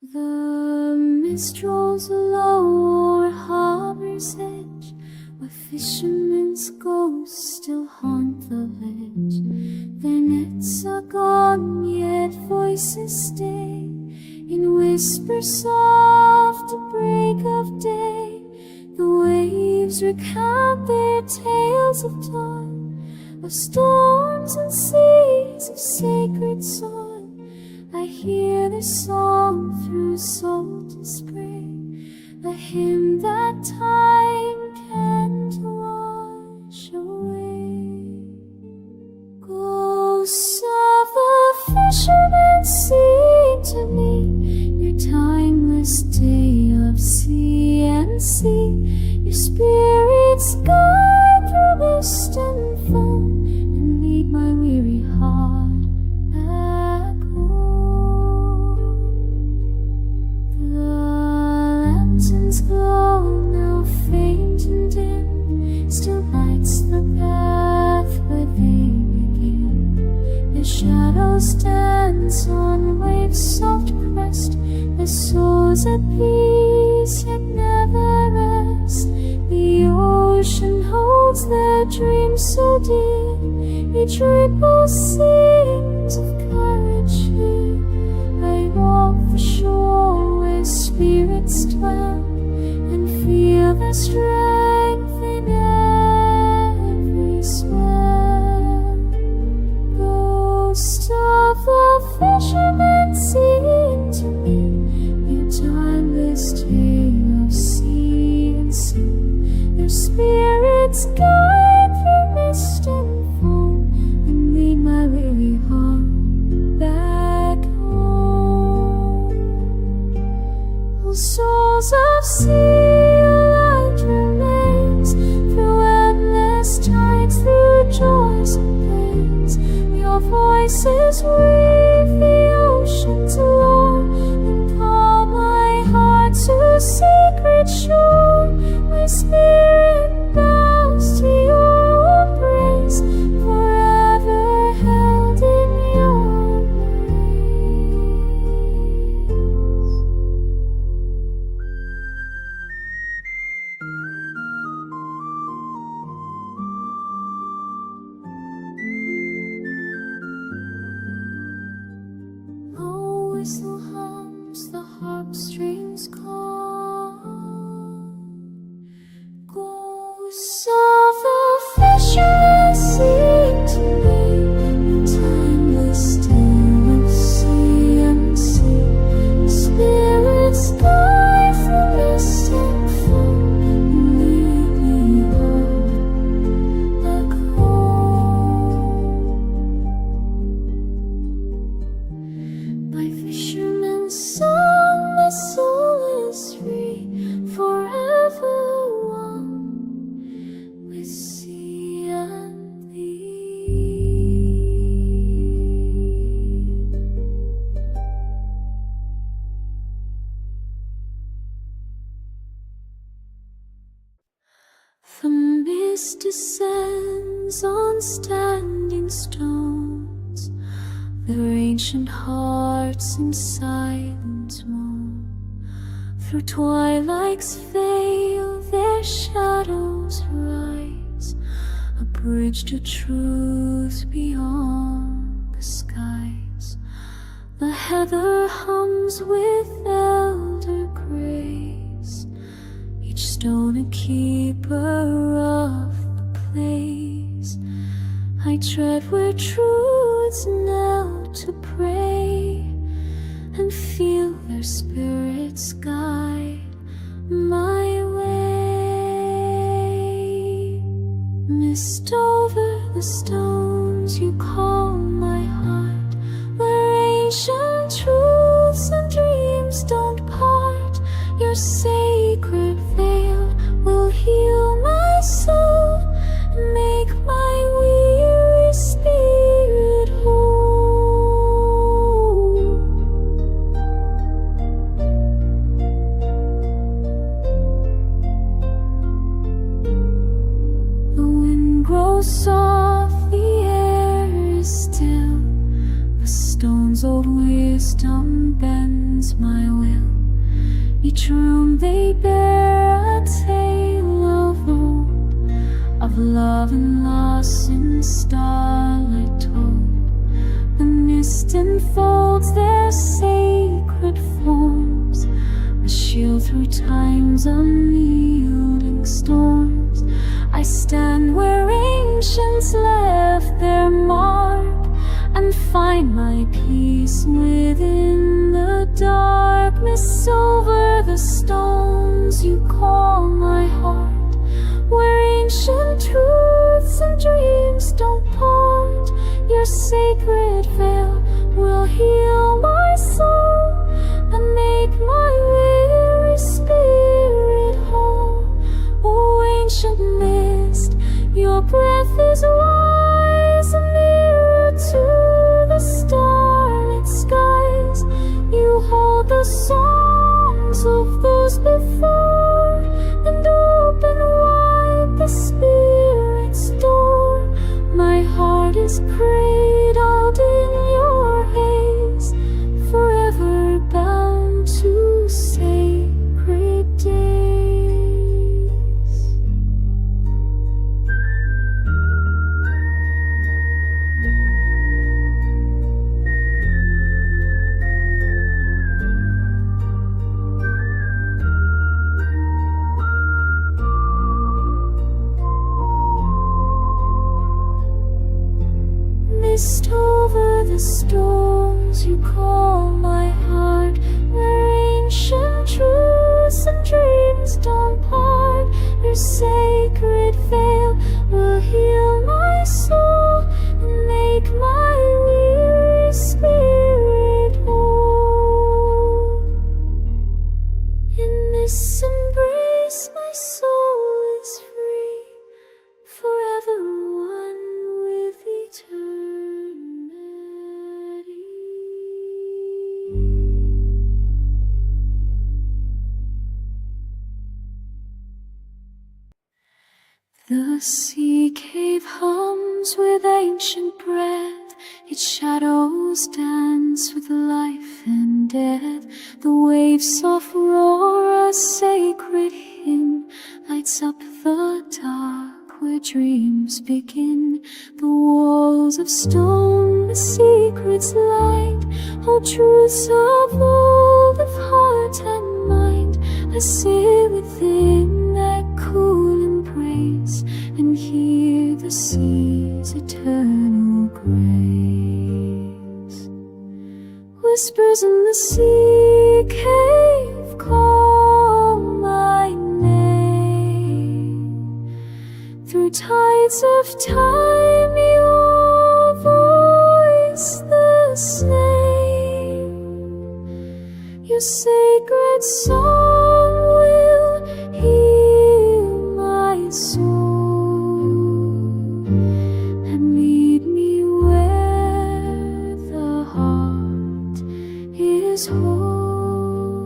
The mist rolls low o'er harbor's edge, where fishermen's ghosts still haunt the ledge. Their nets are gone, yet voices stay, in whispers soft at break of day. The waves recount their tales of dawn, of storms and seas, of sacred song. I hear their song through salty spray, a hymn that time can't wash away. Ghosts of the fishermen, sing to me your timeless day of sea and sea. Your spirits guide through mist and foam, and lead my weary heart back home. The lanterns glow, now faint and dim, still lights the path where they begin. Their shadows dance on waves soft pressed, their souls at peace yet never rest. The ocean holds their dreams so dear, each ripple sings of courage here. I walk the shore where spirits dwell, and feel their strength in every swell. Ghost of the fishermen, sing to me your timeless tale of sea and sea. Their spirits guide through mist and foam, and lead my weary heart back home. Oh, souls of sea, your light remains through endless tides, through joys and pains. Your voices weave the ocean's lore, and call my heart to sacred shore. My spirit bows to your embrace, forever held in your embrace. Low whistle hums, the harp strings calm. Ghosts of the fishermen, sing to me your timeless tale of sea and sea. Spirits guide through mist and foam, and lead me home, back home. My fisherman's song, my soul is free, forever one with sea and thee. The mist descends on standing stones, their ancient hearts in silence moan. Through twilight's veil their shadows rise, a bridge to truth beyond the skies. The heather hums with elder grace, each stone a keeper of the place. I tread where truths knelt to pray, and feel their spirits guide my way. Mist over the stones, you call my heart, where ancient truths and dreams don't part. Your sacred veil will heal my soul, and make my weary spirit whole. The wind grows soft, the air is still, the stone's old wisdom bends my will. each room they bear a tale of old, of love and loss in starlight told. The mist enfolds their sacred forms, a shield through time's unyielding storms. I stand where ancients left their mark, and find my peace within the darkness. Over the stones you call my heart, where ancient truths and dreams don't part. Your sacred veil will heal my soul and make my weary spirit whole. O ancient mist, your breath is wise and nearer to the starlit skies. You hold the songs of those before, and open wide the spirit's door. My heart is cradled in your haze, forever bound to sacred days. Mist over the storms you call my heart, where ancient truths and dreams don't part. Your sacred veil will heal my soul and make my weary spirit whole. In this embrace my soul is free, forever one with eternity. The sea cave hums with ancient breath, its shadows dance with life and death. The waves' soft roar, a sacred hymn, lights up the dark where dreams begin. The walls of stone, the secrets light, hold truths of old, of heart and mind. I sit within that cool embrace and hear the sea's eternal grace. Whispers in the sea cave call my name. Through tides of time your voice the same. Your sacred song will heal my soul and lead me where the heart is whole.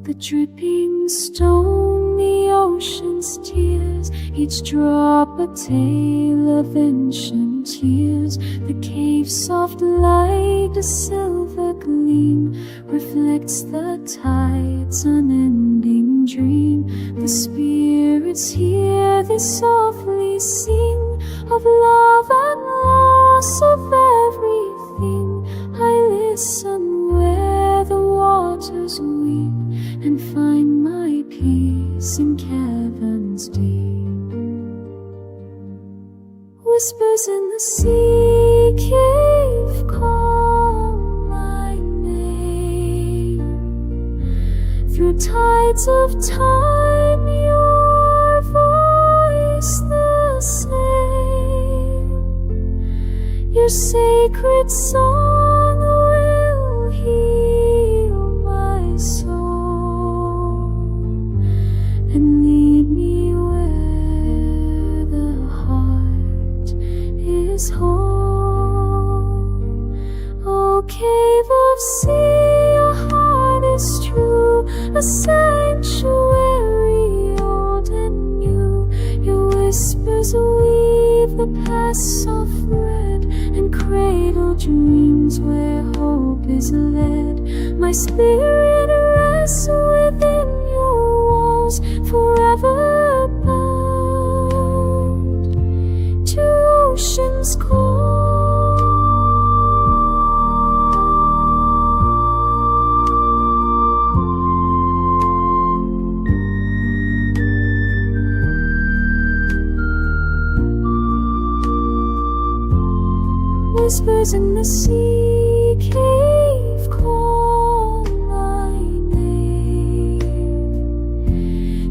The dripping stone, the ocean's tears, each drop a tale of ancient years. The cave's soft light, a silver gleam, reflects the tide's unending dream. The spirits here, they softly sing of love and loss, of everything. I listen where the waters weep and find my peace in caverns deep. Whispers in the sea cave call my name. Through tides of time your voice the same. Your sacred song will heal my soul and lead me where the heart is whole. O cave of sea, your heart is true, a sanctuary old and new. Your whispers weave the past soft thread and cradle dreams where hope is led. My spirit rests us within your walls, forever bound to ocean's call. Whispers in the sea cave call my name.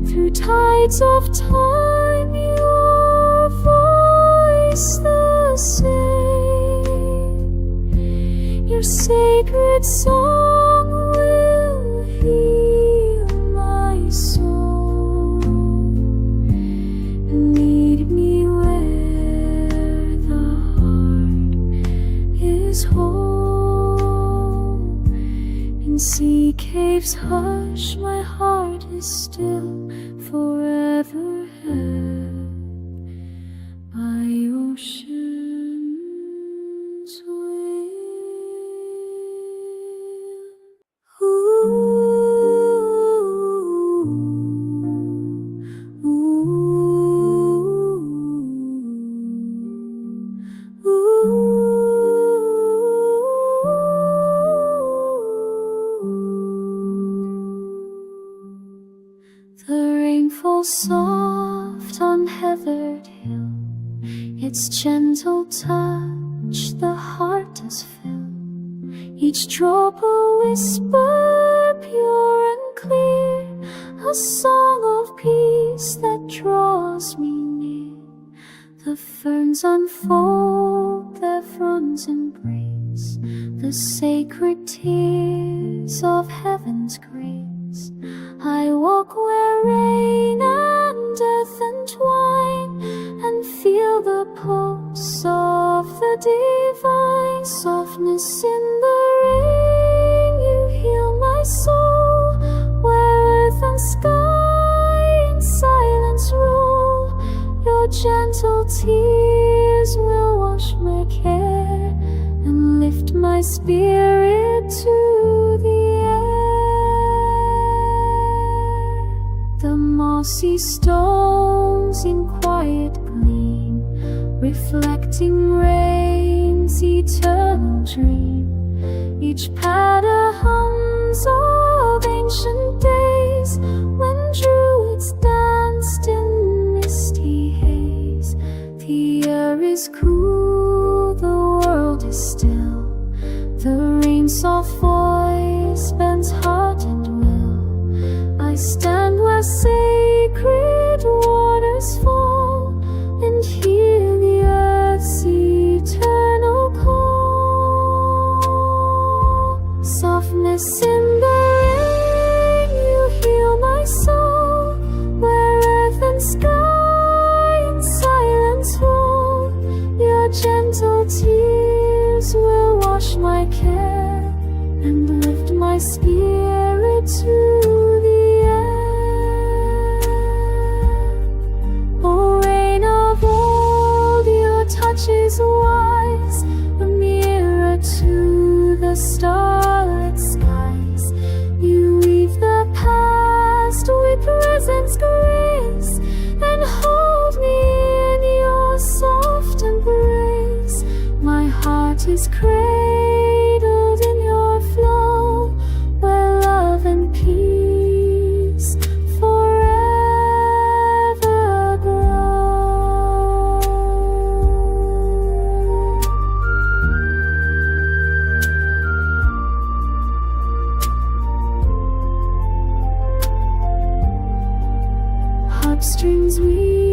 Through tides of time, your voice the same. Your sacred song will heal my soul and lead me where the is whole. In sea caves hush, my heart is still, forever held by ocean's will. The rain falls soft on heathered hill, its gentle touch the heart does fill. Each drop a whisper pure and clear, a song of peace that draws me near. The ferns unfold, their fronds embrace the sacred tears of heaven's grace. I walk where rain and earth entwine, and feel the pulse of the divine softness in the rain. You heal my soul, where earth and sky in silence roll. Your gentle tears will wash my care and lift my spirit to the air. The mossy stones in quiet gleam, reflecting rain's eternal dream. Each patter hums of ancient days, when druids danced in misty haze. The air is cool, the world is still, the rain's soft voice bends heart and will. I stand where sacred waters fall, and hear the earth's eternal call. Softness in the rain, you heal my soul, where earth and sky in silence roll. Your gentle tears will wash my care and lift my spirit to the air. O rain of old, your touch is wise, a mirror to the starlit skies. You weave the past with present's grace, and hold me in your soft embrace. My heart is cradled in your flow, where love and peace forever grow. Harp strings we